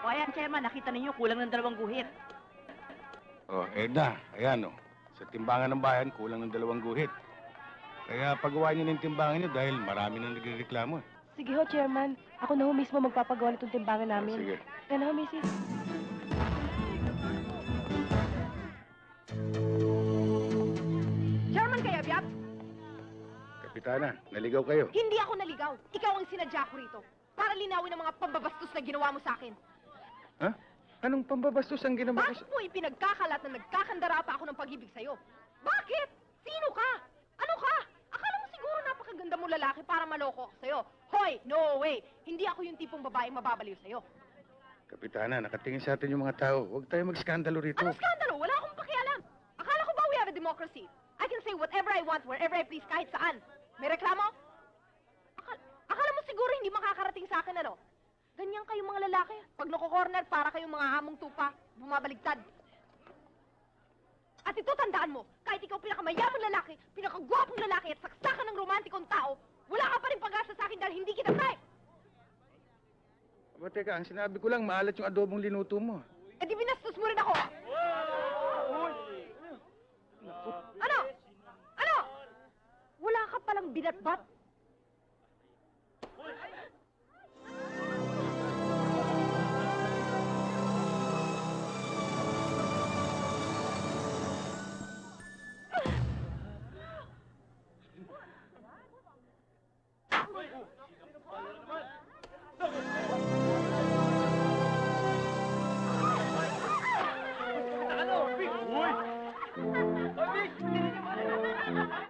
O ayan, Chairman, nakita ninyo, kulang ng 2 guhit. Oh, Edna, ayan oh. Sa timbangan ng bayan, kulang ng 2 guhit. Kaya pagawa niyo ng timbangan niyo dahil marami nang nagrereklamo eh. Sige ho, Chairman. Ako na ho mismo magpapagawa nitong timbangan namin. Sige. Yan ho, Mrs. Chairman Kayabyab, Kapitana, naligaw kayo. hindi ako naligaw. Ikaw ang sinadya ko rito. Para linawin ang mga pambabastos na ginawa mo sa akin. Ha? Anong pambabastos ang ginawa ko Bakit mo ipinagkakalat na nagkakandara pa ako ng pag-ibig sa'yo? Bakit? Sino ka? Ano ka? Akala mo siguro napakaganda mo lalaki para maloko ako sa'yo. Hoy, no way! Hindi ako yung tipong babaeng mababaliw sa'yo. Kapitana, nakatingin sa atin yung mga tao. Huwag tayo magskandalo rito. Ano skandalo? Wala akong pakialam. Akala ko ba we have a democracy? I can say whatever I want, wherever I please, kahit saan. May reklamo? Akala mo siguro hindi makakarating sa akin, ano? Ganyan kayong mga lalaki. Pag nako-corner, para kayong mga hamong tupa, bumabaligtad. At ito, tandaan mo, kahit ikaw pinakamayamang lalaki, pinakagwapong lalaki at saksakan ng romantikong tao, wala ka pa rin pag-asa sa akin dahil hindi kita type. Aba, teka, ang sinabi ko lang, maalat yung adobong linuto mo. Eh di binastos mo rin ako. Ano? Ano? Wala ka palang binatbat?